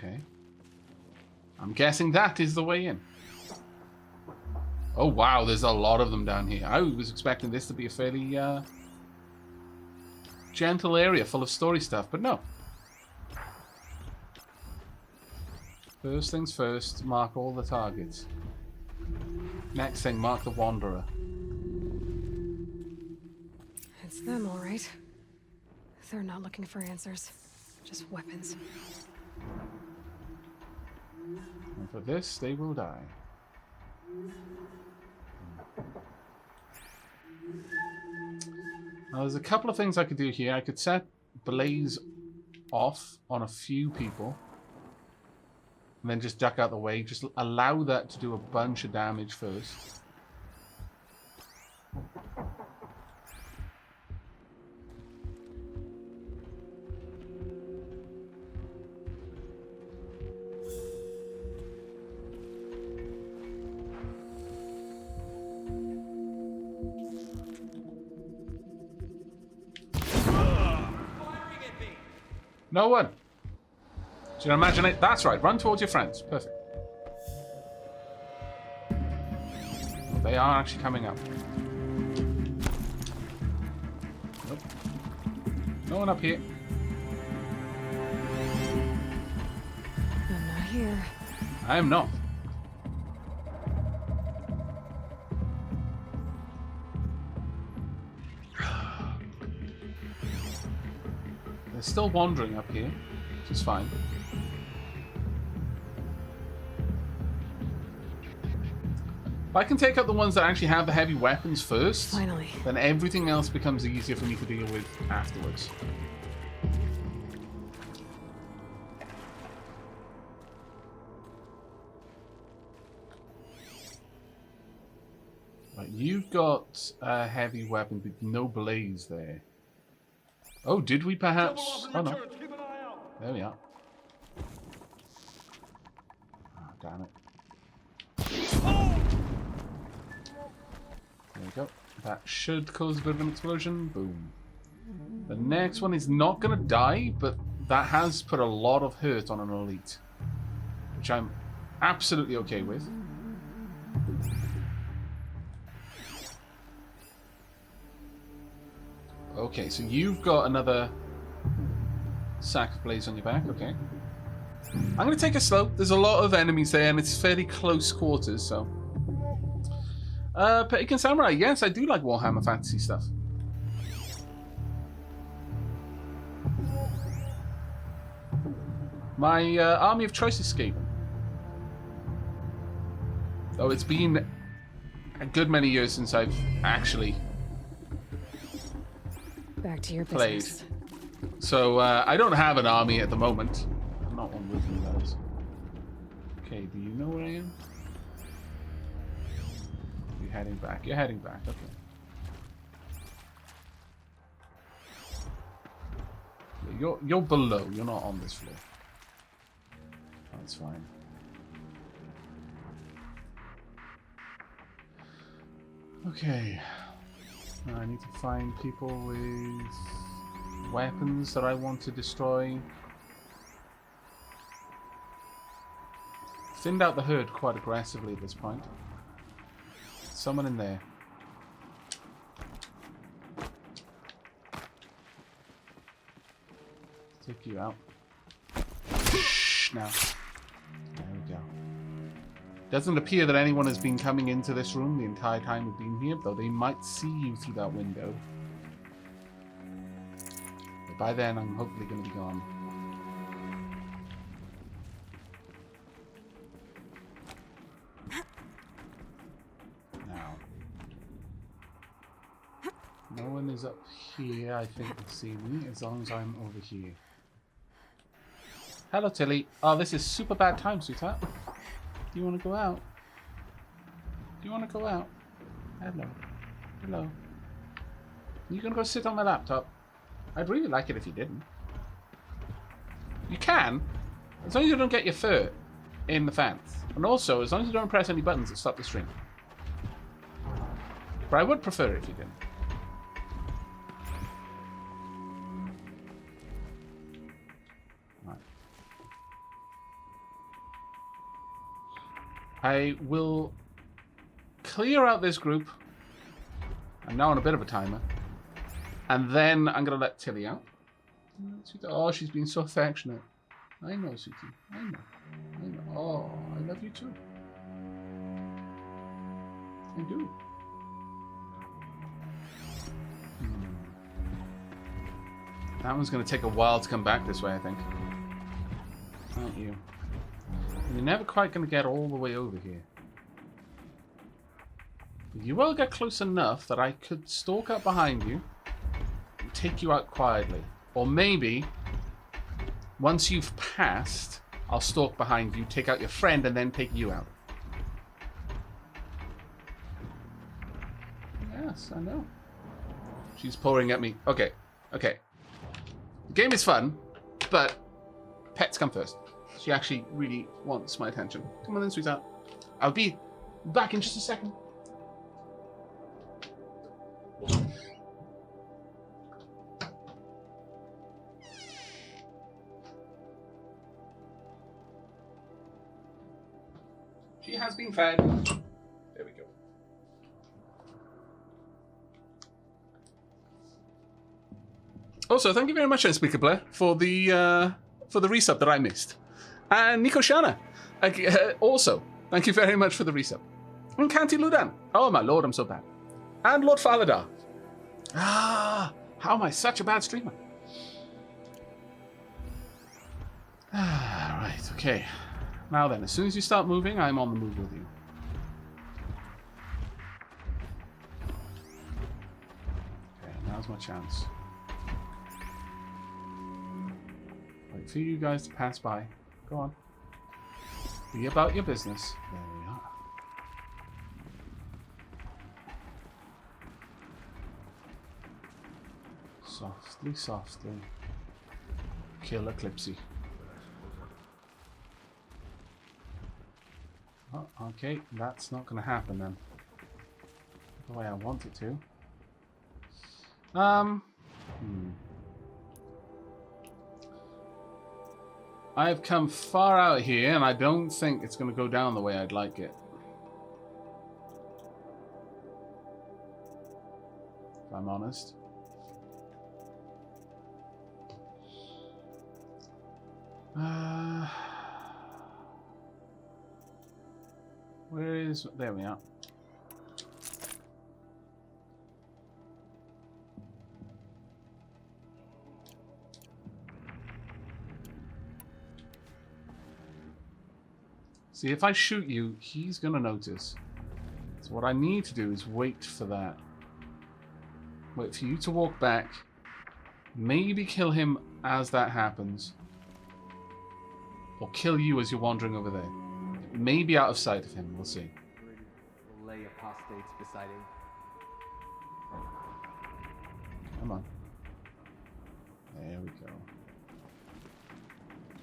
Okay. I'm guessing that is the way in. Oh, wow, there's a lot of them down here. I was expecting this to be a fairly gentle area full of story stuff, but no. First things first, mark all the targets. Next thing, mark the Wanderer. It's them, all right. They're not looking for answers, just weapons. And for this, they will die. Now, there's a couple of things I could do here. I could set Blaze off on a few people. And then just duck out the way. Just allow that to do a bunch of damage first. No one. Do you imagine it? That's right. Run towards your friends. Perfect. They are actually coming up. Nope. No one up here. I'm not here. I am not. They're still wandering up here, which is fine. If I can take out the ones that actually have the heavy weapons first, Finally. then everything else becomes easier for me to deal with afterwards. Right, you've got a heavy weapon with no blaze there. Oh, did we perhaps? Oh no. There we are. Oh, damn it. There we go. That should cause a bit of an explosion. Boom. The next one is not going to die, but that has put a lot of hurt on an elite, which I'm absolutely okay with. Okay, so you've got another sack of blaze on your back. Okay. I'm going to take it slow. There's a lot of enemies there, and it's fairly close quarters, so... Pelican Samurai. Yes, I do like Warhammer Fantasy stuff. My army of choice escaping. Oh, it's been a good many years since I've actually Back to your played. business. So, I don't have an army at the moment. Not one with me, that is. Okay, do you know where I am? You're heading back. You're heading back, okay. Yeah, you're below. You're not on this floor. That's fine. Okay. Now I need to find people with weapons that I want to destroy. Thinned out the herd quite aggressively at this point. Someone in there. Take you out. Shh, now. There we go. Doesn't appear that anyone has been coming into this room the entire time we've been here, though they might see you through that window. But by then, I'm hopefully going to be gone. Now. No one is up here, I think, to see me, as long as I'm over here. Hello, Tilly. Oh, this is super bad time, sweetheart. Do you want to go out? Do you want to go out? Hello. Hello. You can go sit on my laptop. I'd really like it if you didn't. You can, as long as you don't get your fur in the fans. And also, as long as you don't press any buttons that stop the stream. But I would prefer it if you didn't. I will clear out this group. I'm now on a bit of a timer. And then I'm going to let Tilly out. Oh, she's been so affectionate. I know, Sweetie. I know. I know. Oh, I love you too. I do. That one's going to take a while to come back this way, I think. Aren't you? You're never quite going to get all the way over here. You will get close enough that I could stalk up behind you and take you out quietly. Or maybe, once you've passed, I'll stalk behind you, take out your friend, and then take you out. Yes, I know. She's pouring at me. Okay, okay. The game is fun, but pets come first. She actually really wants my attention. Come on then, sweetheart. I'll be back in just a second. She has been fed. There we go. Also, thank you very much, Unspeakable, for the resub that I missed. And Nico Shana, also, thank you very much for the resub. And Canty Ludan. Oh my lord, I'm so bad. And Lord Faladar. Ah, how am I such a bad streamer? Ah, right, okay. Now then, as soon as you start moving, I'm on the move with you. Okay, now's my chance. Wait for you guys to pass by. Go on. Be about your business. There we are. Softly, softly. Kill Eclipsey. Oh, okay, that's not going to happen then. The way I want it to. I've come far out here, and I don't think it's going to go down the way I'd like it. If I'm honest. Where is... There we are. See, if I shoot you, he's going to notice. So what I need to do is wait for that. Wait for you to walk back. Maybe kill him as that happens. Or kill you as you're wandering over there. Maybe out of sight of him, we'll see. We'll lay apostates beside him. Come on. There we go.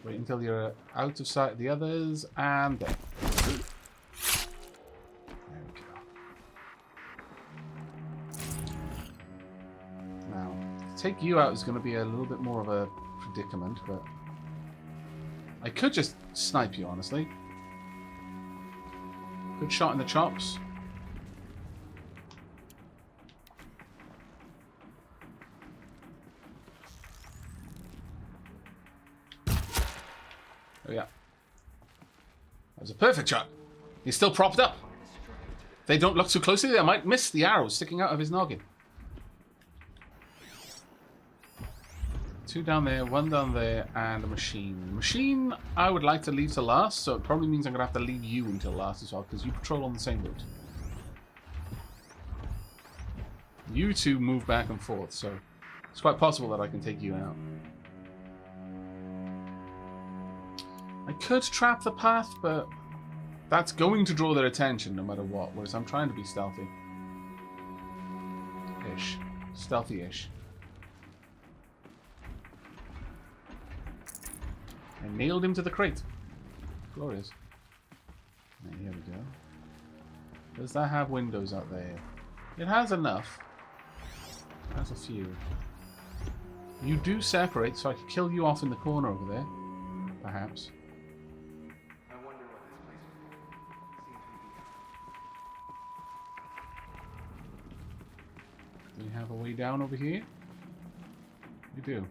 Wait until you're out of sight of the others, and there. There we go. Now, to take you out is going to be a little bit more of a predicament, but I could just snipe you, honestly. Good shot in the chops. Oh yeah. That was a perfect shot. He's still propped up. If they don't look too closely, they might miss the arrows sticking out of his noggin. 2 down there, 1 down there, and a machine. Machine I would like to leave to last, so it probably means I'm going to have to leave you until last as well, because you patrol on the same route. You two move back and forth, so it's quite possible that I can take you out. I could trap the path, but that's going to draw their attention no matter what, whereas I'm trying to be stealthy. Ish. Stealthy-ish. I nailed him to the crate. Glorious. Right, here we go. Does that have windows out there? It has enough. It has a few. You do separate, so I could kill you off in the corner over there. Perhaps. I wonder what this place will be. have a way down over here? We do.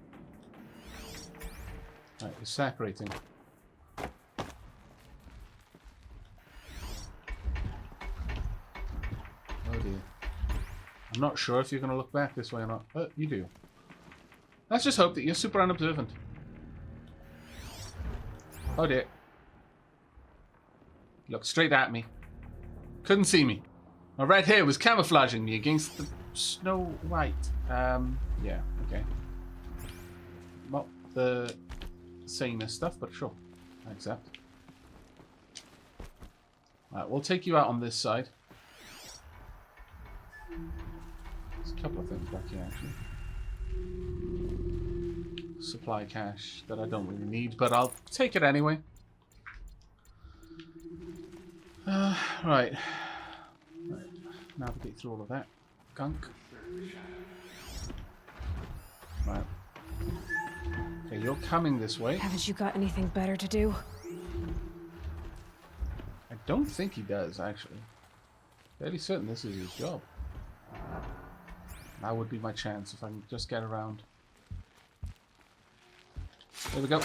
Right, we're separating. Oh dear. I'm not sure if you're going to look back this way or not. But you do. Let's just hope that you're super unobservant. Oh dear. Looked straight at me. Couldn't see me. My red hair was camouflaging me against the snow white. Yeah, okay. Not the sanest stuff, but sure. I accept. Alright, we'll take you out on this side. There's a couple of things back here, actually. Supply cache that I don't really need, but I'll take it anyway. Right. Navigate through all of that gunk. Right. Okay, you're coming this way. Haven't you got anything better to do? I don't think he does, actually. Fairly certain this is his job. That would be my chance if I can just get around. There we go.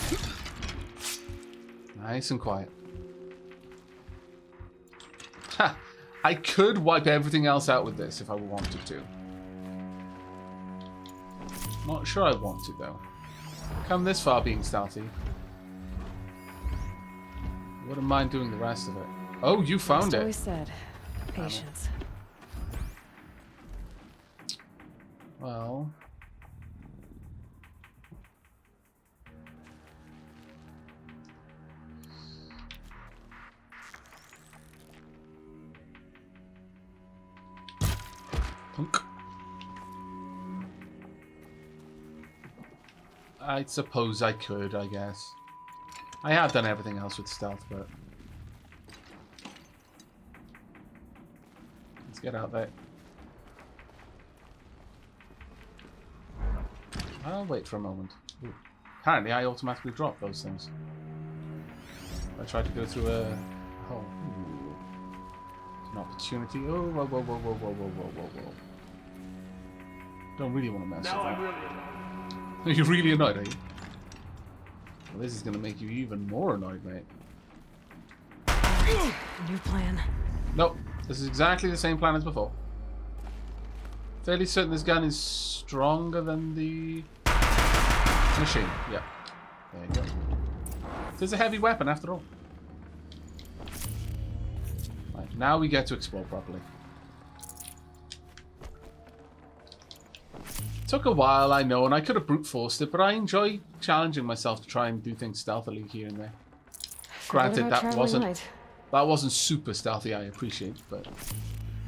Nice and quiet. Ha! I could wipe everything else out with this if I wanted to. Not sure I want to, though. Come this far being stealthy. Wouldn't mind doing the rest of it. Oh, you found it. Always said, patience. Well... Punk. I suppose I could, I guess. I have done everything else with stealth, but... Let's get out there. I'll wait for a moment. Ooh. Apparently I automatically drop those things. I tried to go through a hole. Ooh. An opportunity. Oh, whoa, whoa, whoa, whoa, whoa, whoa, whoa, whoa, whoa. Don't really want to mess with that. I'm really Are you really annoyed, are you? Well, this is going to make you even more annoyed, mate. New plan. Nope. This is exactly the same plan as before. Fairly certain this gun is stronger than the machine. Yeah. There you go. It is a heavy weapon after all. Right, now we get to explore properly. Took a while, I know, and I could have brute forced it, but I enjoy challenging myself to try and do things stealthily here and there. Granted, that wasn't super stealthy, I appreciate, but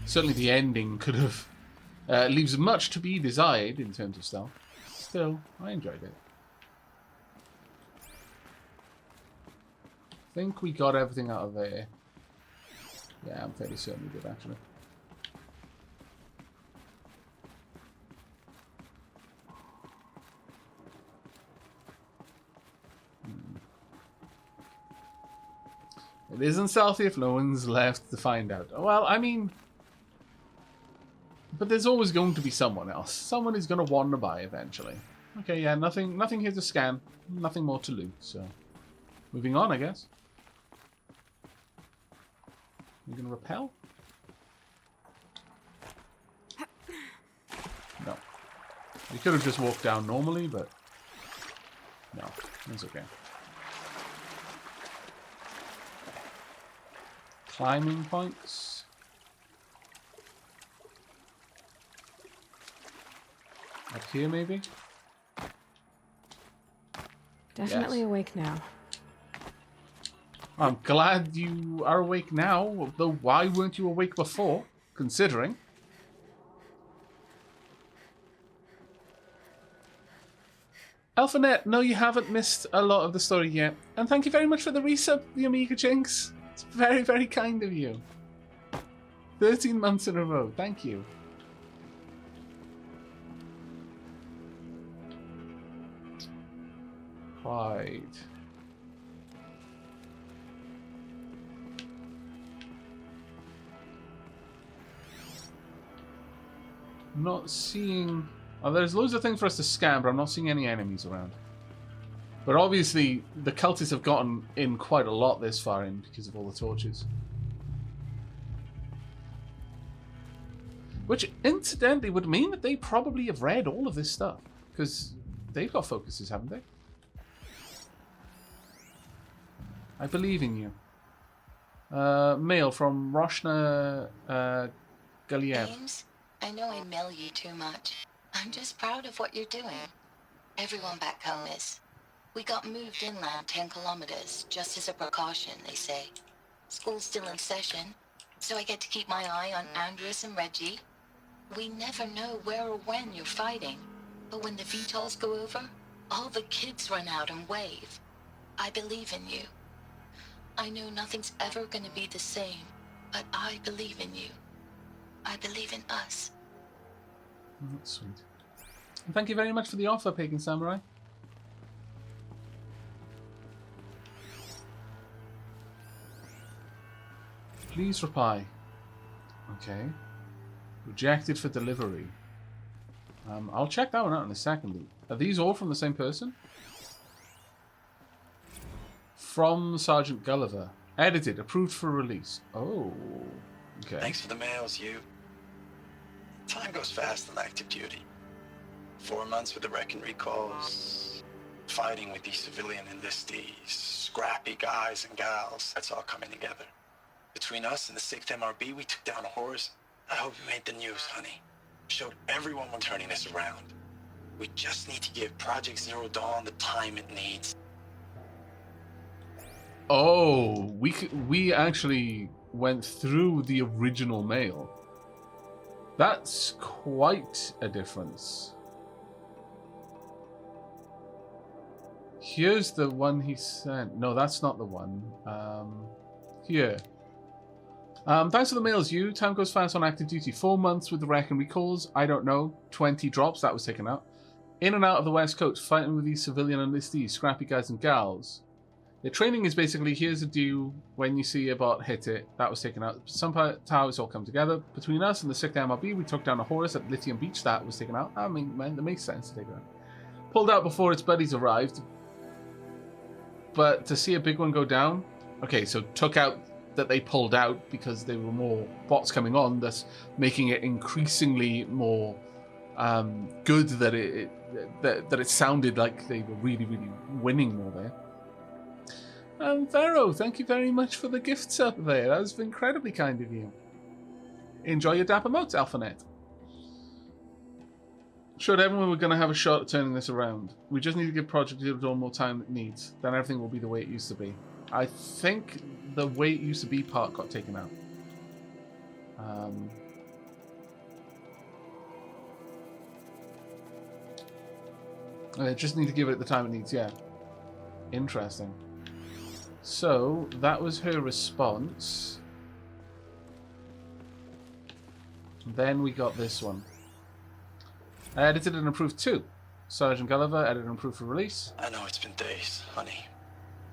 certainly the ending could have leaves much to be desired in terms of stealth. Still, I enjoyed it. I think we got everything out of there. Yeah, I'm fairly certain we did, actually. It isn't stealthy if no one's left to find out. Well, I mean... But there's always going to be someone else. Someone is going to wander by eventually. Okay, yeah, nothing here to scan. Nothing more to loot, so... Moving on, I guess. We're going to repel? No. We could have just walked down normally, but... No, it's okay. Climbing points. Up here, maybe? Definitely Yes. awake now. I'm glad you are awake now, though why weren't you awake before, considering? Alphanet, no, you haven't missed a lot of the story yet. And thank you very much for the resub, the Amiga Jinx. It's very, very kind of you. 13 months in a row. Thank you. Right. I'm not seeing... Oh, there's loads of things for us to scan, but I'm not seeing any enemies around. But obviously, the cultists have gotten in quite a lot this far in because of all the torches. Which, incidentally, would mean that they probably have read all of this stuff. Because they've got focuses, haven't they? I believe in you. Mail from Roshna Galiev. James, I know I mail you too much. I'm just proud of what you're doing. Everyone back home is. We got moved inland 10 kilometers, just as a precaution, they say. School's still in session, so I get to keep my eye on Andres and Reggie. We never know where or when you're fighting, but when the VTOLs go over, all the kids run out and wave. I believe in you. I know nothing's ever gonna be the same, but I believe in you. I believe in us. Oh, that's sweet. And thank you very much for the offer, Pagan Samurai. Please reply. Okay. Rejected for delivery. I'll check that one out in a second. Are these all from the same person? From Sergeant Gulliver. Edited. Approved for release. Oh. Okay. Thanks for the mails, you. Time goes fast on active duty. 4 months with the Reckon recalls. Fighting with these civilian enlistees. Scrappy guys and gals. That's all coming together. Between us and the 6th MRB, we took down a horse. I hope you made the news, honey. Showed everyone we're turning this around. We just need to give Project Zero Dawn the time it needs. Oh, we actually went through the original mail. That's quite a difference. Here's the one he sent. No, that's not the one. Here. Thanks for the mails, you. Time goes fast on active duty. 4 months with the Reckon recalls. I don't know. 20 drops. That was taken out. In and out of the West Coast, fighting with these civilian enlistees, scrappy guys and gals. The training is basically, here's a do, when you see a bot, hit it. That was taken out. Some towers all come together. Between us and the 6th MRB, we took down a horse at Lithium Beach. That was taken out. I mean, man, that makes sense to take it out. Pulled out before its buddies arrived. But to see a big one go down... Okay, so took out that they pulled out because there were more bots coming on, thus making it increasingly more good that it sounded like they were really, really winning more there. And Pharaoh, thank you very much for the gifts up there. That was incredibly kind of you. Enjoy your dapper motes, Alphanet. Showed everyone we're going to have a shot at turning this around. We just need to give Project Zero Dawn more time than it needs. Then everything will be the way it used to be. I think the way it used to be part got taken out. I just need to give it the time it needs, yeah. Interesting. So, that was her response. Then we got this one. I edited and approved too. Sergeant Gulliver, edited and approved for release. I know it's been days, honey.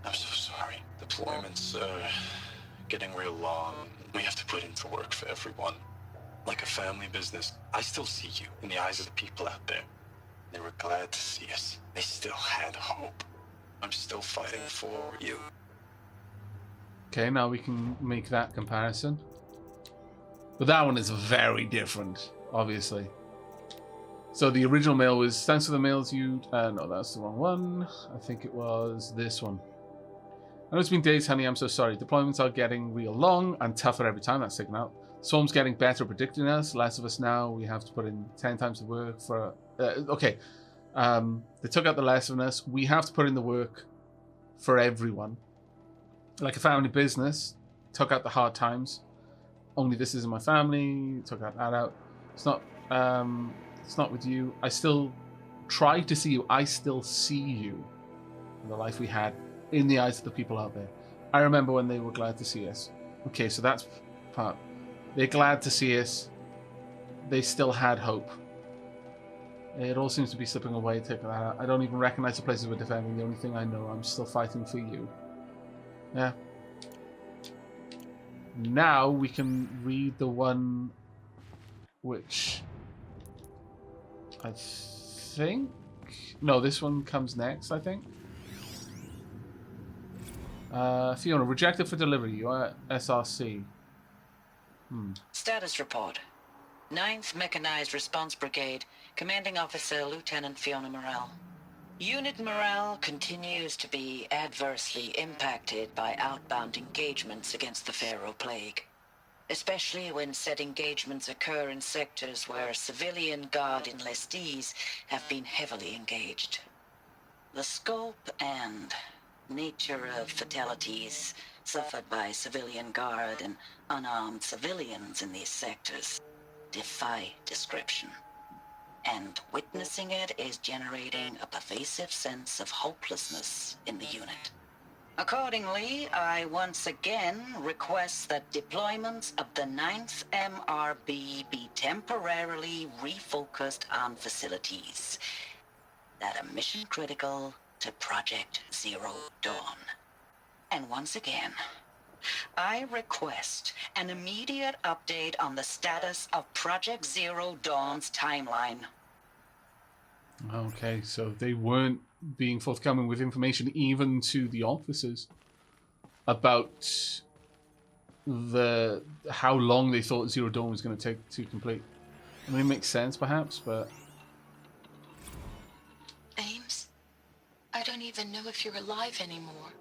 I'm so sorry. Deployments are getting real long. We have to put in for work for everyone. Like a family business. I still see you in the eyes of the people out there. They were glad to see us. They still had hope. I'm still fighting for you. Okay, now we can make that comparison. But that one is very different, obviously. So the original mail was, thanks for the mails you... no, that's the wrong one. I think it was this one. I know it's been days, honey, I'm so sorry. Deployments are getting real long and tougher every time. That's taken out. Swarm's getting better at predicting us. Less of us now. We have to put in 10 times the work for... okay. They took out the less of us. We have to put in the work for everyone. Like a family business. Took out the hard times. Only this isn't my family. Took that out. It's not with you. I still try to see you. I still see you. In the life we had. In the eyes of the people out there. I remember when they were glad to see us. Okay, so that's part. They're glad to see us. They still had hope. It all seems to be slipping away. Take that out. I don't even recognize the places we're defending. The only thing I know, I'm still fighting for you. Yeah. Now we can read the one which I think... No, this one comes next, I think. Fiona, rejected for delivery. You are SRC. Status report. 9th Mechanized Response Brigade, Commanding Officer Lieutenant Fiona Morrell. Unit morale continues to be adversely impacted by outbound engagements against the Pharaoh Plague, especially when said engagements occur in sectors where civilian guard enlistees have been heavily engaged. The scope and nature of fatalities suffered by civilian guard and unarmed civilians in these sectors defy description. And witnessing it is generating a pervasive sense of hopelessness in the unit. Accordingly, I once again request that deployments of the 9th MRB be temporarily refocused on facilities that are mission critical to Project Zero Dawn. And once again, I request an immediate update on the status of Project Zero Dawn's timeline. Okay, so they weren't being forthcoming with information even to the officers about how long they thought Zero Dawn was going to take to complete. I mean, it makes sense perhaps, but... Ames, I don't even know if you're alive anymore.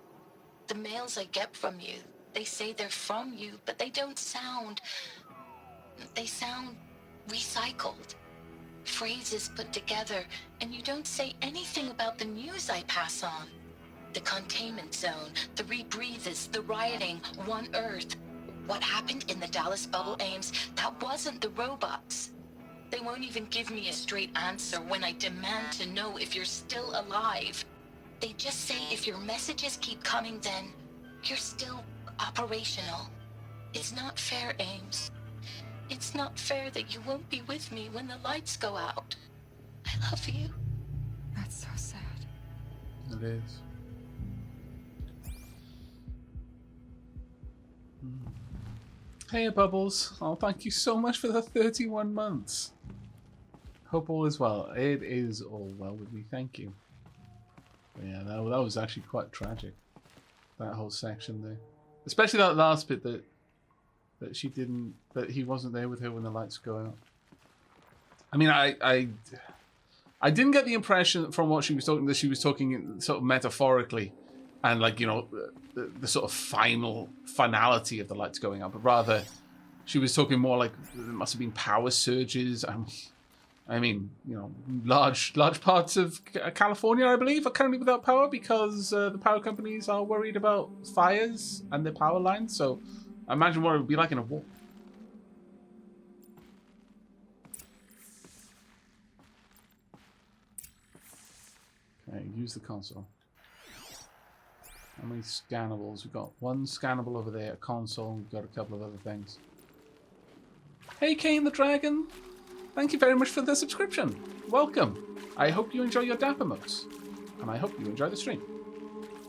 The mails I get from you, they say they're from you, but they don't sound... They sound recycled. Phrases put together, and you don't say anything about the news I pass on. The containment zone, the rebreathers, the rioting, One Earth. What happened in the Dallas bubble, Ames, that wasn't the robots. They won't even give me a straight answer when I demand to know if you're still alive. They just say if your messages keep coming, then you're still operational. It's not fair, Ames. It's not fair that you won't be with me when the lights go out. I love you. That's so sad. It is. Hey, Bubbles. Oh, thank you so much for the 31 months. Hope all is well. It is all well with me. Thank you. But yeah, that was actually quite tragic. That whole section there. Especially that last bit that he wasn't there with her when the lights go out. I mean, I didn't get the impression from what she was talking that she was talking sort of metaphorically and like, you know, the sort of finality of the lights going out, but rather she was talking more like there must have been power surges. I mean, you know, large parts of California, I believe, are currently without power because the power companies are worried about fires and their power lines. So imagine what it would be like in a war. Okay, use the console. How many scannables? We've got one scannable over there, a console, we've got a couple of other things. Hey, Kane the Dragon! Thank you very much for the subscription. Welcome. I hope you enjoy your dapper modes. And I hope you enjoy the stream.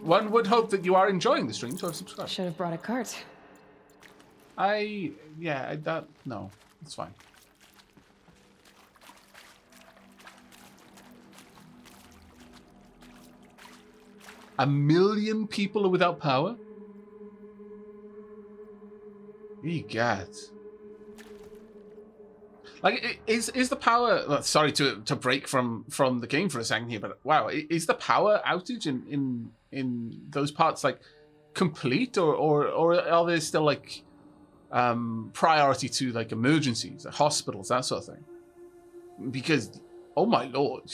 One would hope that you are enjoying the stream to have subscribed. Should have brought a cart. No, it's fine. A million people are without power? Egad. Like, is the power... Well, sorry to break from the game for a second here, but wow, is the power outage in those parts, like, complete? Or are there still, like, priority to, like, emergencies, like hospitals, that sort of thing? Because, oh my lord.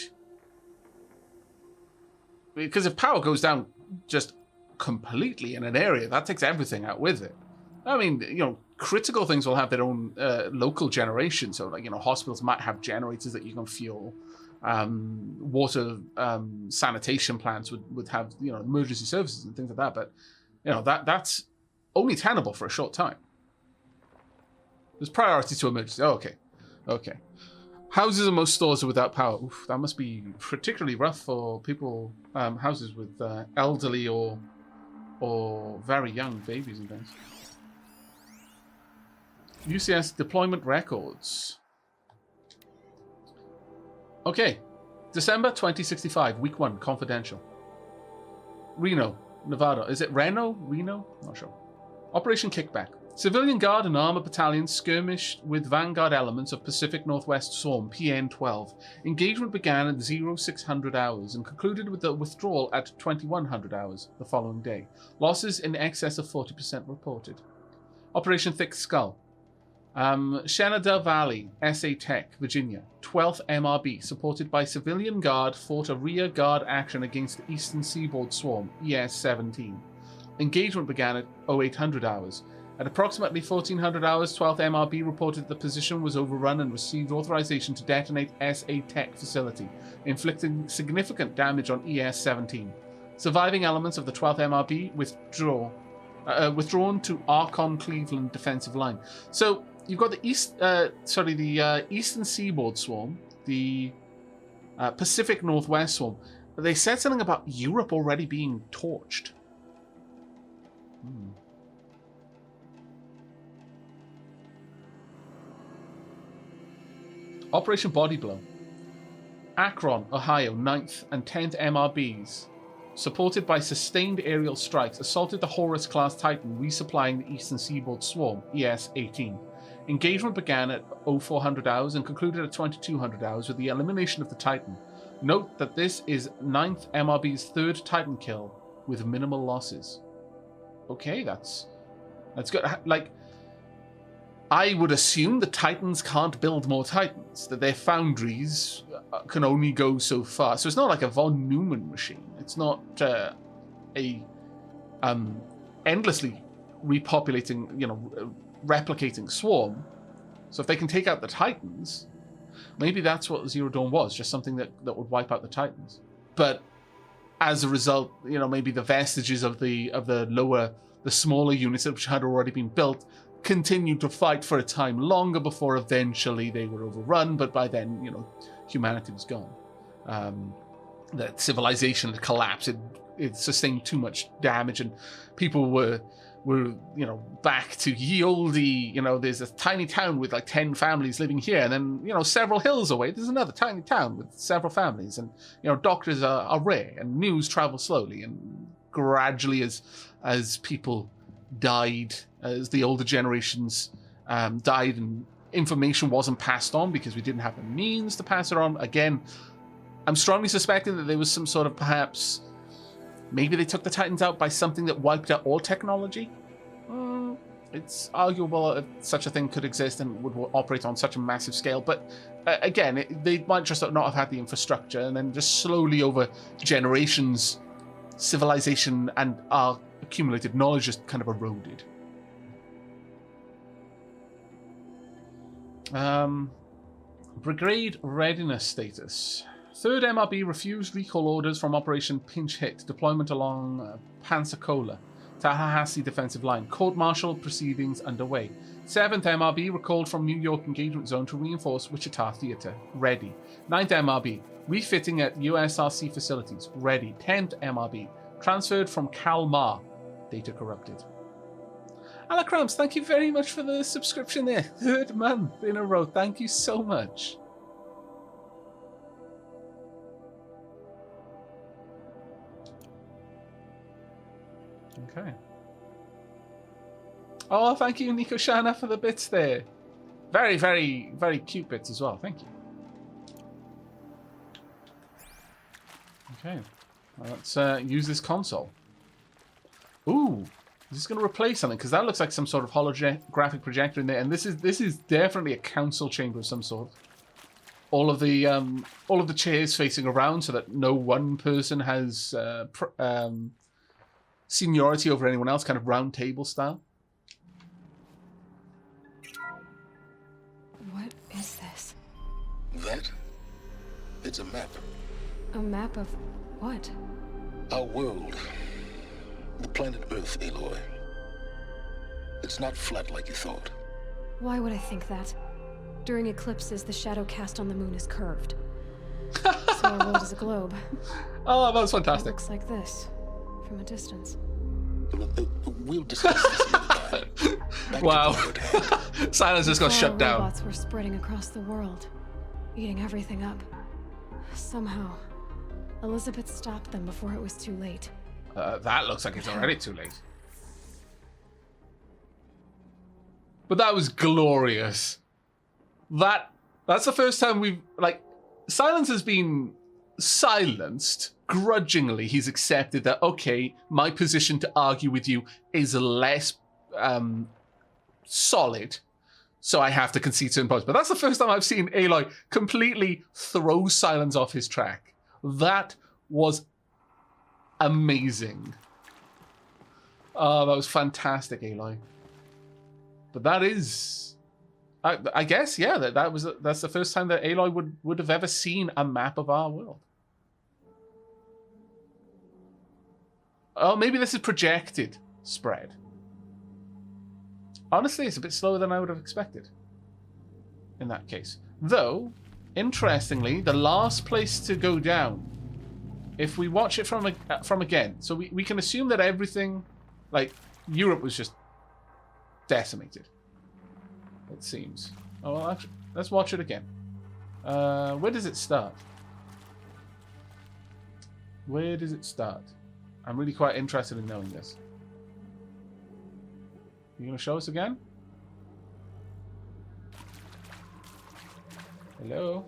Because if power goes down just completely in an area, that takes everything out with it. I mean, you know, critical things will have their own local generation. So, like, you know, hospitals might have generators that you can fuel. Water sanitation plants would have, you know, emergency services and things like that. But, you know, that's only tenable for a short time. There's priority to emergency. Oh, okay. Houses and most stores are without power. Oof, that must be particularly rough for people, houses with elderly or very young babies and things. UCS deployment records. Okay. December 2065, week 1, confidential. Reno, Nevada. Is it Reno? Reno? Not sure. Operation Kickback. Civilian Guard and Armor Battalions skirmished with Vanguard elements of Pacific Northwest Swarm, PN-12. Engagement began at 0600 hours and concluded with the withdrawal at 2100 hours the following day. Losses in excess of 40% reported. Operation Thick Skull. Shenandoah Valley, SA Tech, Virginia. 12th MRB, supported by Civilian Guard, fought a rear guard action against the Eastern Seaboard Swarm, ES-17. Engagement began at 0800 hours. At approximately 1400 hours, 12th MRB reported the position was overrun and received authorization to detonate SA Tech facility, inflicting significant damage on ES-17. Surviving elements of the 12th MRB withdrawn to Archon Cleveland defensive line. So you've got the Eastern Seaboard Swarm, the Pacific Northwest Swarm. They said something about Europe already being torched. Operation Body Blow. Akron, Ohio, 9th and 10th MRBs, supported by sustained aerial strikes, assaulted the Horus-class Titan, resupplying the Eastern Seaboard Swarm, ES-18. Engagement began at 0400 hours and concluded at 2200 hours with the elimination of the Titan. Note that this is 9th MRB's third Titan kill with minimal losses. Okay, that's good. Like, I would assume the Titans can't build more Titans, that their foundries can only go so far. So it's not like a von Neumann machine. It's not a endlessly repopulating, replicating swarm. So if they can take out the Titans, maybe that's what Zero Dawn was, just something that would wipe out the Titans. But as a result, maybe the vestiges of the smaller units which had already been built continued to fight for a time longer before eventually they were overrun, but by then, humanity was gone. That civilization had collapsed. It sustained too much damage, and people were back to ye olde, there's a tiny town with like 10 families living here, and then, several hills away, there's another tiny town with several families, and, doctors are rare, and news travels slowly, and gradually as people died, as the older generations died and information wasn't passed on because we didn't have the means to pass it on. Again, I'm strongly suspecting that there was some sort of perhaps, maybe they took the Titans out by something that wiped out all technology. It's arguable if such a thing could exist and would operate on such a massive scale, but again, they might just not have had the infrastructure, and then just slowly over generations, civilization and our accumulated knowledge just kind of eroded. Brigade readiness status. 3rd MRB refused recall orders from Operation Pinch Hit, deployment along Pensacola, Tallahassee defensive line. Court-martial proceedings underway. 7th MRB recalled from New York engagement zone to reinforce Wichita Theater. Ready. 9th MRB refitting at USRC facilities. Ready. 10th MRB transferred from Kalmar. Data corrupted. Alacrams, thank you very much for the subscription there. 3rd month in a row. Thank you so much. Okay. Oh, thank you, Nico Shana, for the bits there. Very, very, very cute bits as well. Thank you. Okay. Well, let's use this console. Ooh. Is this going to replace something? Because that looks like some sort of holographic projector in there, and this is definitely a council chamber of some sort. All of the chairs facing around, so that no one person has seniority over anyone else, kind of round table style. What is this? That? It's a map. A map of what? Our world. The planet Earth, Aloy. It's not flat like you thought. Why would I think that? During eclipses, the shadow cast on the moon is curved. So our world is a globe. Oh, that was fantastic. It looks like this, from a distance. We'll discuss this another time. Back wow. to the hand. Silence just got shut down. Robots were spreading across the world, eating everything up. Somehow, Elizabeth stopped them before it was too late. That looks like it's already too late. But that was glorious. That's the first time we've, like, Silence has been silenced. Grudgingly, he's accepted that, okay, my position to argue with you is less solid, so I have to concede certain points. But that's the first time I've seen Aloy completely throw Silence off his track. That was amazing. Oh, that was fantastic, Aloy. But that is, I guess, yeah, that's the first time that Aloy would have ever seen a map of our world. Oh, maybe this is projected spread. Honestly, it's a bit slower than I would have expected in that case. Though, interestingly, the last place to go down, if we watch it from again, so we can assume that everything, like, Europe was just decimated, it seems. Oh, well, actually, let's watch it again. Where does it start? Where does it start? I'm really quite interested in knowing this. You gonna show us again? Hello?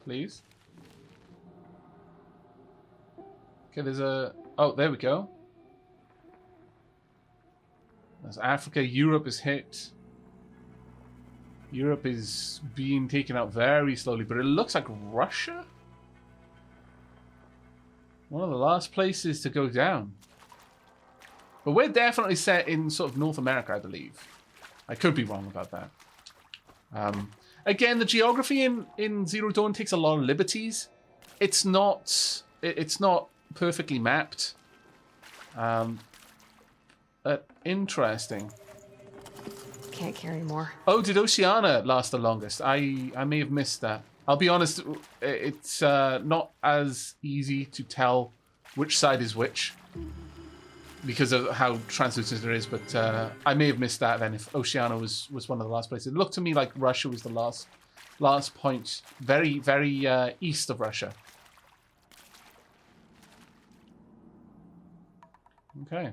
Please? Okay, there's a... Oh, there we go. There's Africa. Europe is hit. Europe is being taken out very slowly, but it looks like Russia? One of the last places to go down. But we're definitely set in sort of North America, I believe. I could be wrong about that. Again, the geography in Zero Dawn takes a lot of liberties. It's not perfectly mapped. Interesting. Can't carry more. Oh, did Oceania last the longest? I may have missed that. I'll be honest, it's not as easy to tell which side is which because of how translucent it is, but I may have missed that then if Oceania was one of the last places. It looked to me like Russia was the last point, very, very east of Russia. Okay.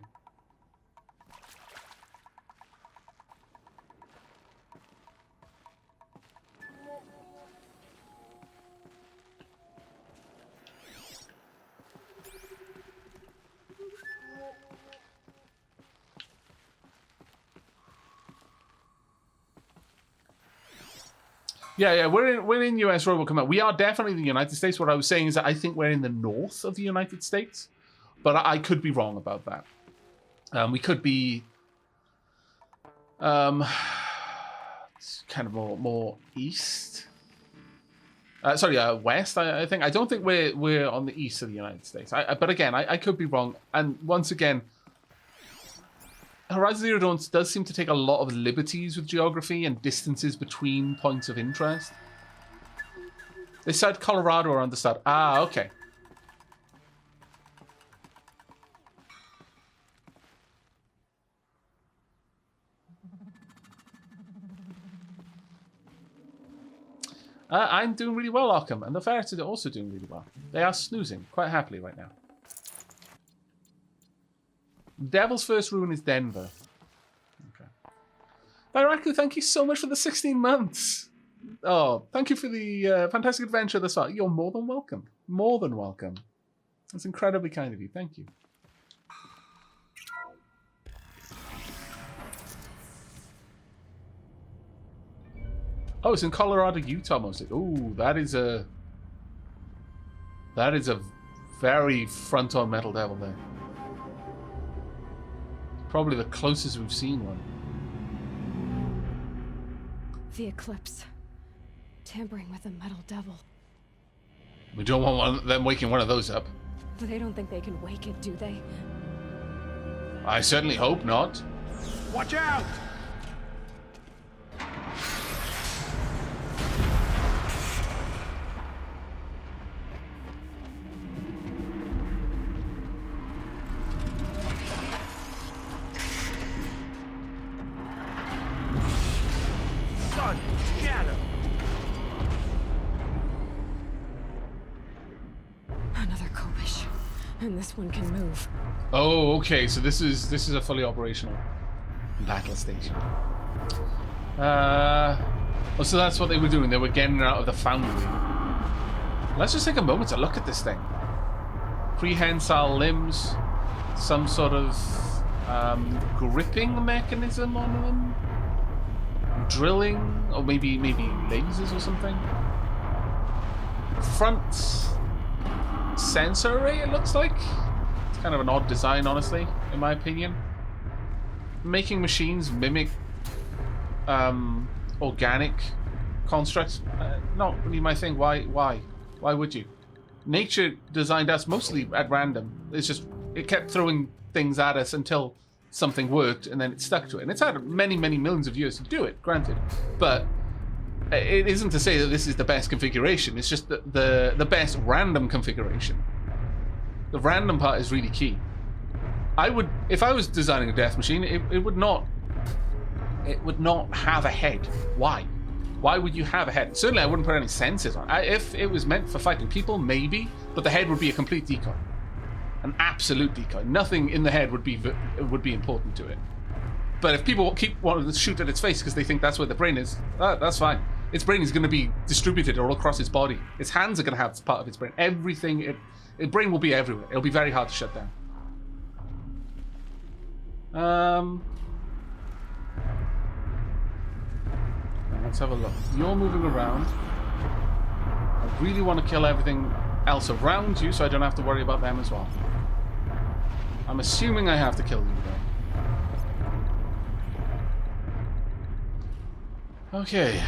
Yeah, we're in US Robo Command. We are definitely in the United States. What I was saying is that I think we're in the north of the United States, but I could be wrong about that. We could be kind of more east. West. I think. I don't think we're on the east of the United States. But again, I could be wrong. And once again, Horizon Zero Dawn does seem to take a lot of liberties with geography and distances between points of interest. They said Colorado are on the start. Ah, okay. I'm doing really well, Arkham, and the ferrets are also doing really well. They are snoozing quite happily right now. Devil's first ruin is Denver. Okay. Iraku, thank you so much for the 16 months. Oh, thank you for the fantastic adventure thus far. You're more than welcome. More than welcome. That's incredibly kind of you. Thank you. Oh, it's in Colorado, Utah mostly. Ooh, that is a very front-on metal devil there. Probably the closest we've seen one. The eclipse. Tampering with a metal devil. We don't want them waking one of those up. But they don't think they can wake it, do they? I certainly hope not. Watch out! And this one can move. Oh, okay. So this is a fully operational battle station. Oh, so that's what they were doing. They were getting it out of the foundry. Let's just take a moment to look at this thing. Prehensile limbs, some sort of gripping mechanism on them, drilling, or maybe lasers or something. Front sensor array, it looks like. It's kind of an odd design, honestly, in my opinion. Making machines mimic organic constructs, not really my thing. Why would you? Nature designed us mostly at random. It's just it kept throwing things at us until something worked, and then it stuck to it. And it's had many millions of years to do it, granted, but it isn't to say that this is the best configuration. It's just the best random configuration. The random part is really key. If I was designing a death machine, it would not have a head. Why? Why would you have a head? Certainly I wouldn't put any sensors on. If it was meant for fighting people, maybe, but the head would be a complete decoy. An absolute decoy. Nothing in the head would be important to it. But if people keep wanting to shoot at its face because they think that's where the brain is, that's fine. Its brain is going to be distributed all across its body. Its hands are going to have part of its brain. Everything, its brain will be everywhere. It'll be very hard to shut down. Let's have a look. You're moving around. I really want to kill everything else around you so I don't have to worry about them as well. I'm assuming I have to kill you though. Okay.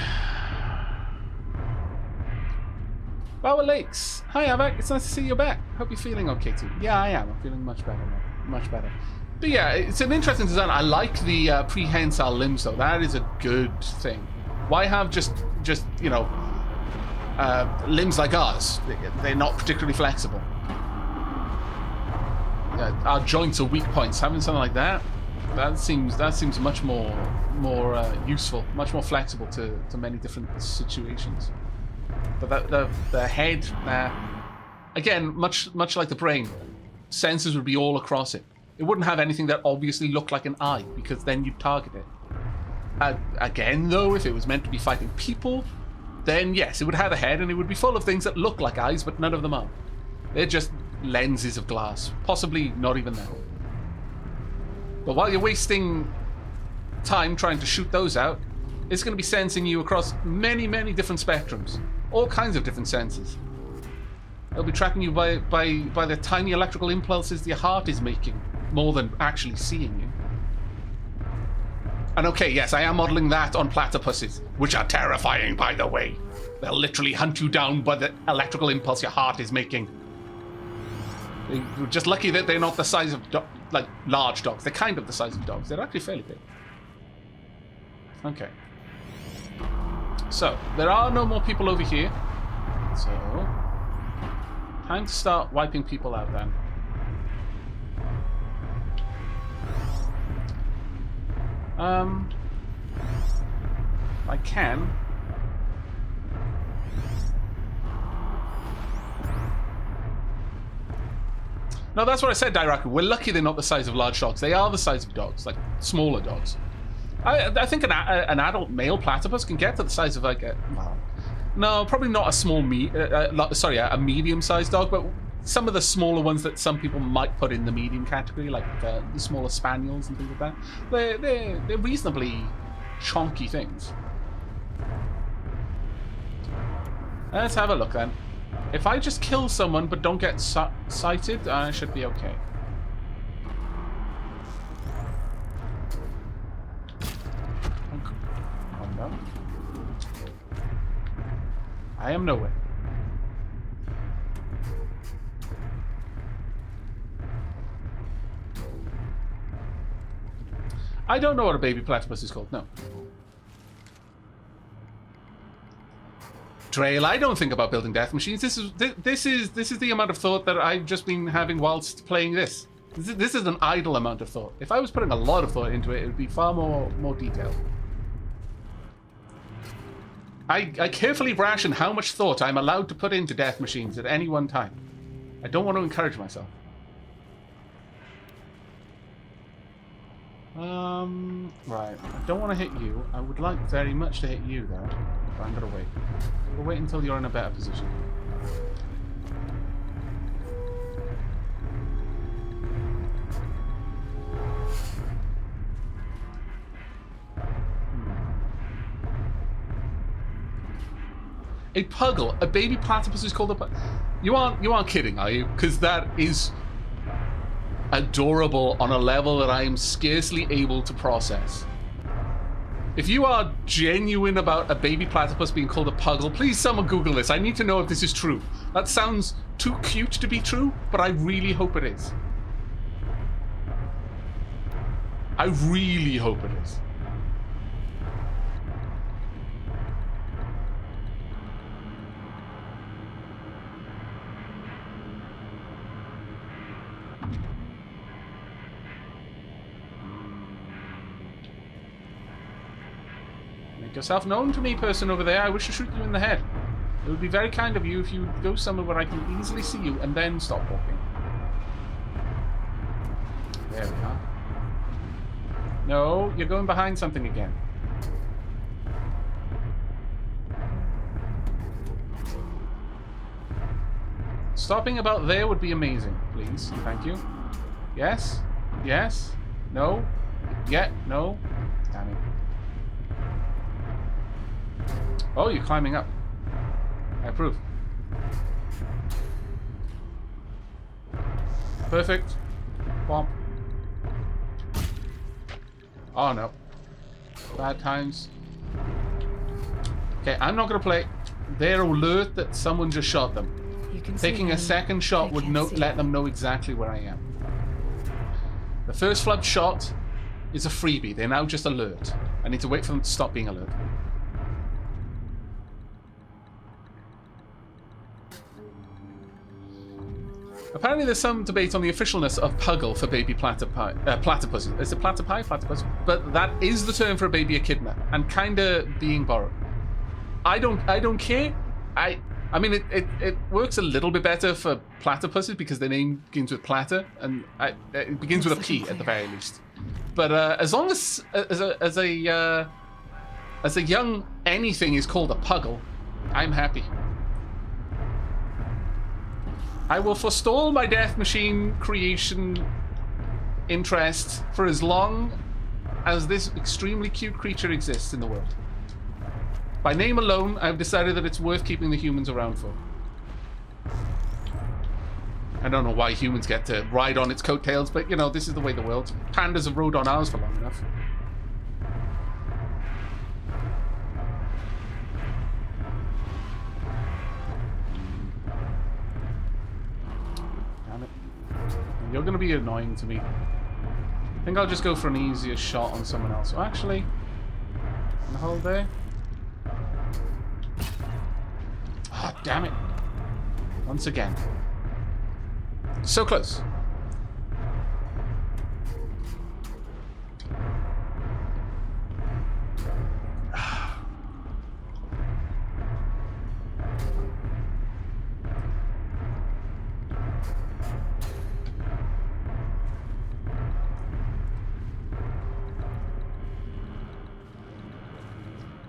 Bower Lakes. Hi Aavak, it's nice to see you back. Hope you're feeling okay too. Yeah, I am. I'm feeling much better now. Much better. But yeah, it's an interesting design. I like the prehensile limbs though. That is a good thing. Why have just you know, limbs like ours? They're not particularly flexible. Our joints are weak points. Having something like that seems much more useful, much more flexible to many different situations. But the head, again, much like the brain, sensors would be all across it. It wouldn't have anything that obviously looked like an eye, because then you'd target it. Again, though, if it was meant to be fighting people, then yes, it would have a head and it would be full of things that look like eyes, but none of them are. They're just lenses of glass. Possibly not even that. But while you're wasting time trying to shoot those out, it's going to be sensing you across many different spectrums. All kinds of different senses. It'll be tracking you by the tiny electrical impulses your heart is making, more than actually seeing you. And okay, yes, I am modeling that on platypuses, which are terrifying, by the way. They'll literally hunt you down by the electrical impulse your heart is making. You're just lucky that they're not the size of, like, large dogs. They're kind of the size of dogs. They're actually fairly big. Okay. So, there are no more people over here. So, time to start wiping people out then. I can. No, that's what I said, Dairaku. We're lucky they're not the size of large dogs. They are the size of dogs, like smaller dogs. I think an adult male platypus can get to the size of like a... Well, no, probably not a small a medium-sized dog, but some of the smaller ones that some people might put in the medium category, like the smaller spaniels and things like that. They're reasonably chonky things. Let's have a look then. If I just kill someone but don't get sighted, I should be okay. Oh no. I am nowhere. I don't know what a baby platypus is called, no. Trail, I don't think about building death machines. This is the amount of thought that I've just been having whilst playing this. This is an idle amount of thought. If I was putting a lot of thought into it, it would be far more detailed. I carefully ration how much thought I'm allowed to put into death machines at any one time. I don't want to encourage myself. Right. I don't want to hit you. I would like very much to hit you, though. But I'm going to wait. We'll wait until you're in a better position. A puggle, a baby platypus is called a puggle. You aren't kidding, are you? Because that is adorable on a level that I am scarcely able to process. If you are genuine about a baby platypus being called a puggle, please someone Google this. I need to know if this is true. That sounds too cute to be true, but I really hope it is. I really hope it is. Make yourself known to me, person over there. I wish to shoot you in the head. It would be very kind of you if you would go somewhere where I can easily see you and then stop walking. There we are. No, you're going behind something again. Stopping about there would be amazing, please. Thank you. Yes? Yes? No? Yeah? No? Damn it. Oh, you're climbing up. I approve. Perfect. Bomb. Oh no. Bad times. Okay, I'm not gonna play. They're alert that someone just shot them. You can Taking a second shot would let them know exactly where I am. The first flood shot is a freebie. They're now just alert. I need to wait for them to stop being alert. Apparently there's some debate on the officialness of puggle for baby platypus. Is it platypi? Platypus? But that is the term for a baby echidna, and kinda being borrowed. I don't care. I mean it works a little bit better for platypuses because their name begins with platter, and it begins with a P at the very least. But as long as a young anything is called a puggle, I'm happy. I will forestall my death machine creation interest for as long as this extremely cute creature exists in the world. By name alone, I've decided that it's worth keeping the humans around for. I don't know why humans get to ride on its coattails, but you know, this is the way the world. Pandas have rode on ours for long enough. You're going to be annoying to me. I think I'll just go for an easier shot on someone else. Oh, actually, can I hold there? Ah, oh, damn it. Once again. So close.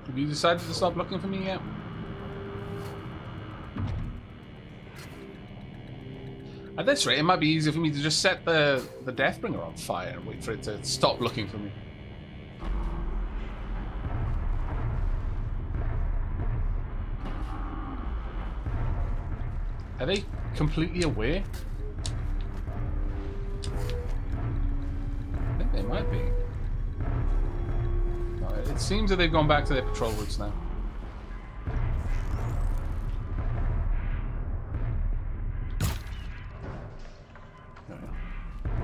Have you decided to stop looking for me yet? At this rate, it might be easier for me to just set the Deathbringer on fire and wait for it to stop looking for me. Are they completely aware? I think they might be. It seems that they've gone back to their patrol routes now.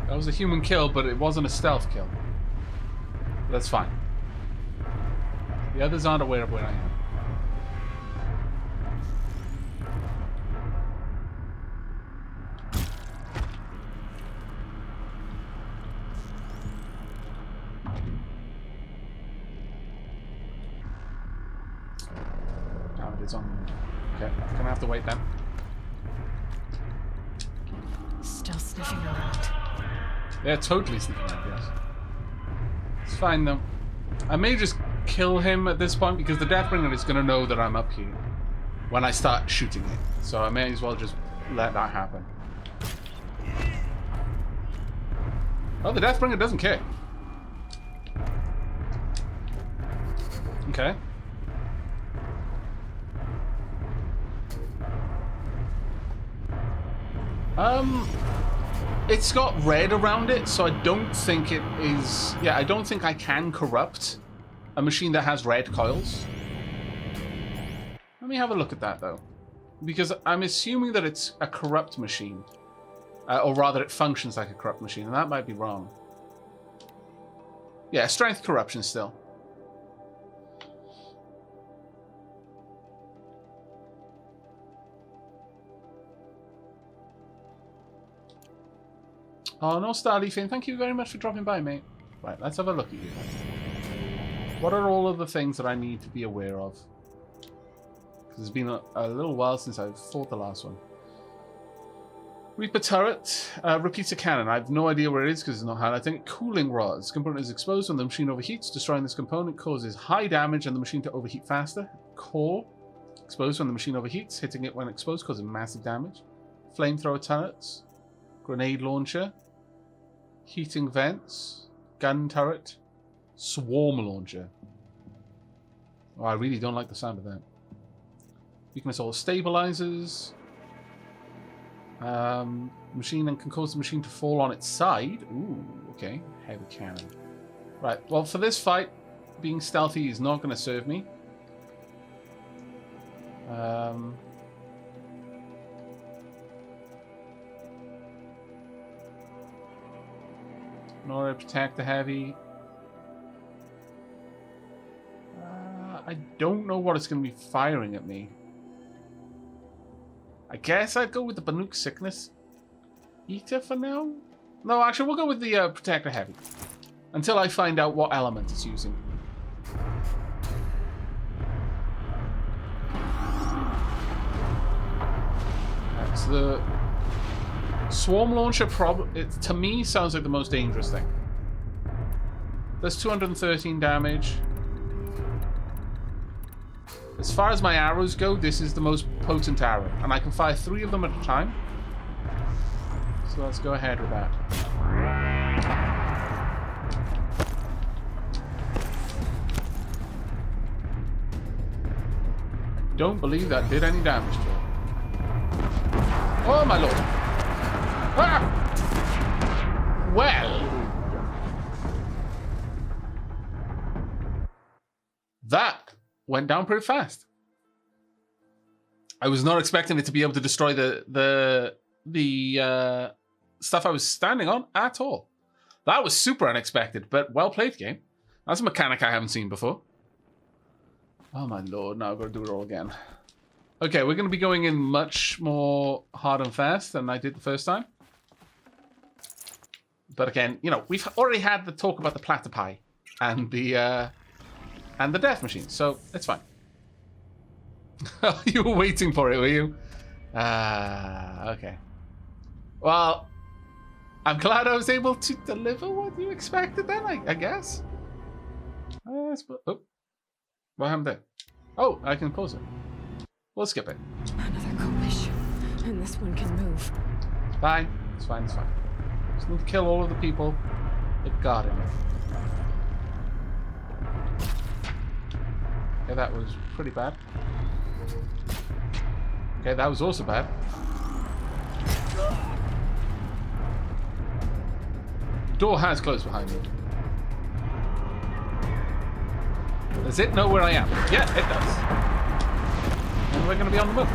That was a human kill, but it wasn't a stealth kill. That's fine. The others aren't aware of where I am. Okay, gonna have to wait then. Still sniffing around. They're totally sneaking out, yes. It's fine though. I may just kill him at this point because the Deathbringer is going to know that I'm up here when I start shooting it. So I may as well just let that happen. Oh, the Deathbringer doesn't care. Okay. It's got red around it, so I don't think it is... Yeah, I don't think I can corrupt a machine that has red coils. Let me have a look at that, though. Because I'm assuming that it's a corrupt machine. Or rather, it functions like a corrupt machine, and that might be wrong. Yeah, strength corruption still. Oh, no, Starleafing. Thank you very much for dropping by, mate. Right, let's have a look at you. What are all of the things that I need to be aware of? Because it's been a little while since I've fought the last one. Reaper turret, repeater cannon. I have no idea where it is because it's not highlighting. Cooling rods. Component is exposed when the machine overheats. Destroying this component causes high damage and the machine to overheat faster. Core. Exposed when the machine overheats. Hitting it when exposed causes massive damage. Flamethrower turrets. Grenade launcher. Heating vents. Gun turret. Swarm launcher. Oh, I really don't like the sound of that. Weakness all stabilizers. Machine and can cause the machine to fall on its side. Ooh, okay. Heavy cannon. Right, well, for this fight, being stealthy is not going to serve me. Nor protect the heavy. I don't know what it's going to be firing at me. I guess I'd go with the Banuk Sickness Eater for now. No, actually, we'll go with the Protector Heavy. Until I find out what element it's using. Right, so the Swarm Launcher, to me, sounds like the most dangerous thing. There's 213 damage. As far as my arrows go, this is the most potent arrow. And I can fire 3 of them at a time. So let's go ahead with that. I don't believe that did any damage to it. Oh my lord. Ah! Well. That went down pretty fast. I was not expecting it to be able to destroy the stuff I was standing on at all. That was super unexpected, but well played, game. That's a mechanic I haven't seen before. Oh my lord, now I've got to do it all again. Okay, we're going to be going in much more hard and fast than I did the first time. But again, you know, we've already had the talk about the platypi and the death machine, so it's fine. You were waiting for it, were you? Okay. Well, I'm glad I was able to deliver what you expected then, I guess. Oh, what happened there? Oh, I can pause it. We'll skip it. Another Khopesh. And this one can move. Fine. It's fine, it's fine. Just need to kill all of the people that got him. Okay, that was pretty bad. Okay, that was also bad. Door has closed behind me. Does it know where I am? Yeah, it does. And we're going to be on the move.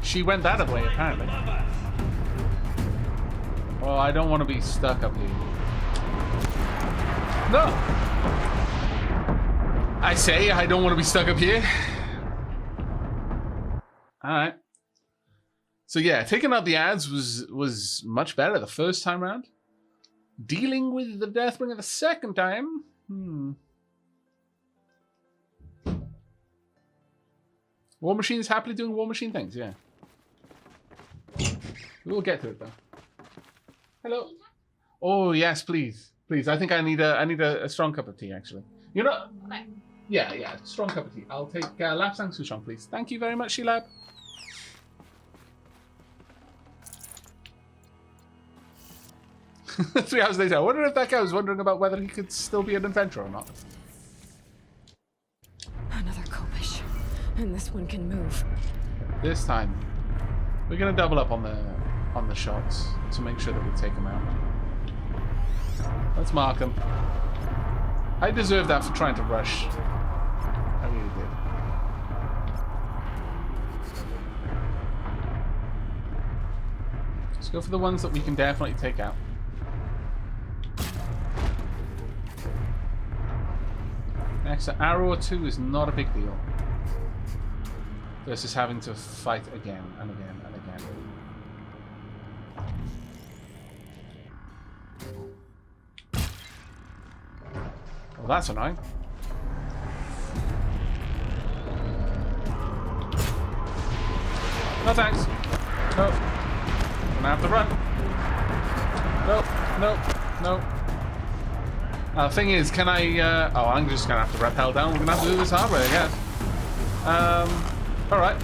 She went that way, apparently. Oh, I don't want to be stuck up here. No! I say I don't want to be stuck up here. Alright. So yeah, taking out the ads was much better the first time around. Dealing with the Deathbringer the second time? War Machine's happily doing War Machine things, yeah. We will get to it though. Hello. Oh yes, please. Please, I think I need a strong cup of tea, actually. You know... Yeah, strong cup of tea. I'll take Lapsang Souchong, please. Thank you very much, Shilab. Three hours later, I wonder if that guy was wondering about whether he could still be an adventurer or not. Another Khopesh. And this one can move. This time, we're going to double up on the shots to make sure that we take them out. Let's mark them. I deserve that for trying to rush. I really did. Let's go for the ones that we can definitely take out. Next, an arrow or two is not a big deal. Versus having to fight again and again and again. Well, that's annoying. No thanks. No. Gonna have to run. No. The thing is, can I... oh, I'm just gonna have to rappel down. We're gonna have to do this hard way, I guess. Alright.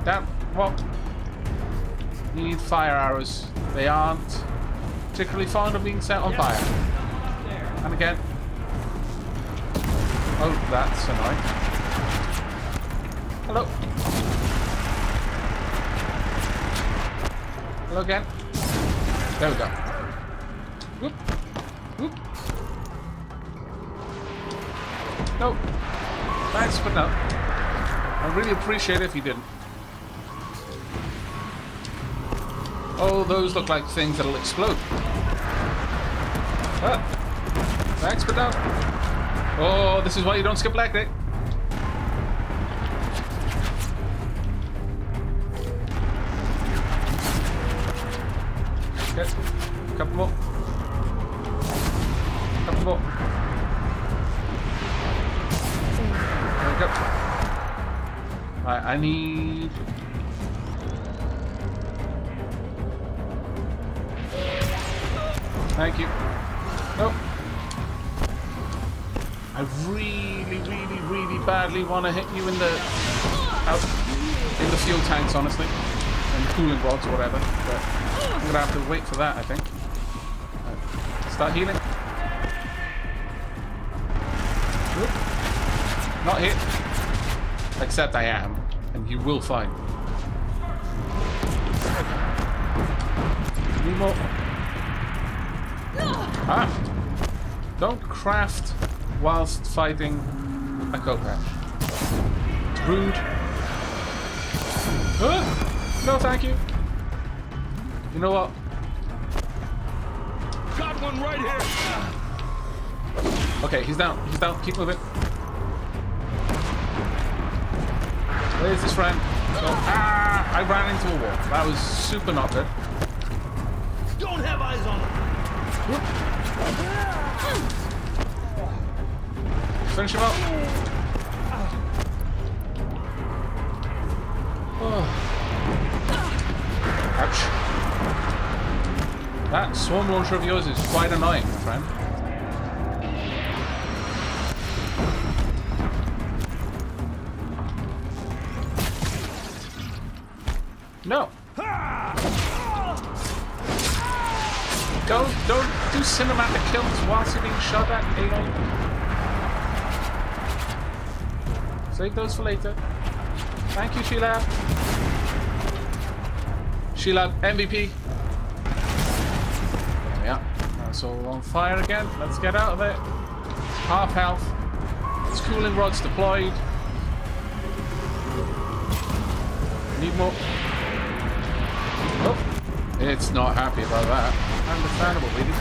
Damn. Well. Need fire arrows. They aren't particularly fond of being set on fire. And again. Oh, that's annoying. Hello. Hello again. There we go. Whoop. Whoop. No. Thanks, but no. I'd really appreciate it if you didn't. Oh, those look like things that'll explode. Ah. Thanks, but no. Oh, this is why you don't skip leg day. Okay, couple more. Couple more. There we go. Right, I need... Thank you. Nope. I really badly want to hit you in the fuel tanks, honestly, and cooling rods, whatever. But I'm gonna have to wait for that, I think. Right. Start healing. Whoop. Not hit. Except I am, and you will find. Need more. Ah! Don't craft whilst fighting a Khopesh. It's rude. No, thank you. You know what? Got one right here. Okay, he's down. He's down. Keep moving. Where's his friend? I ran into a wall. That was super not good. Don't have eyes on him. Finish him up. Oh. Ouch. That swarm launcher of yours is quite annoying, my friend. No. Don't do cinematic kills whilst you're being shot at, Aloy. Save those for later. Thank you, Shilab. Shilab, MVP. Yeah, that's all on fire again. Let's get out of it. Half health. It's cooling rods deployed. Need more. Oh, it's not happy about that. Understandable, really.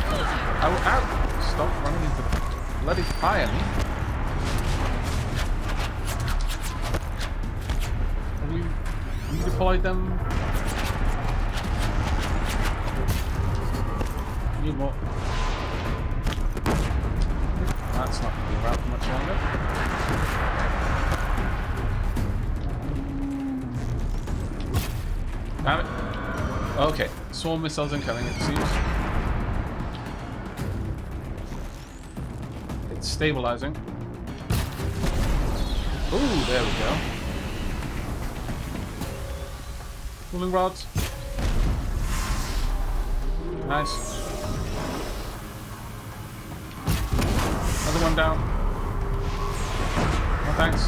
Ow! Stop running into the bloody fire, me. Have you redeployed them? Need more. That's not going to be around for much longer. Damn it. Okay, swarm missiles incoming, it seems. It's stabilizing. Ooh, there we go. Cooling rods. Nice. Another one down. Oh, thanks.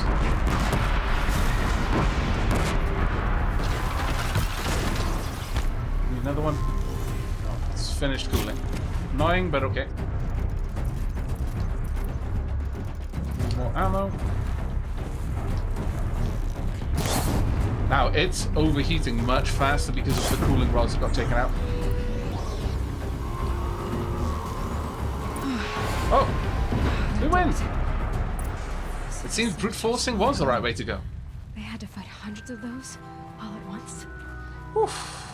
Need another one. Oh, it's finished cooling. Annoying, but okay. More ammo. Now, it's overheating much faster because of the cooling rods that got taken out. Oh! We win! It seems brute forcing was the right way to go. They had to fight hundreds of those all at once. Oof.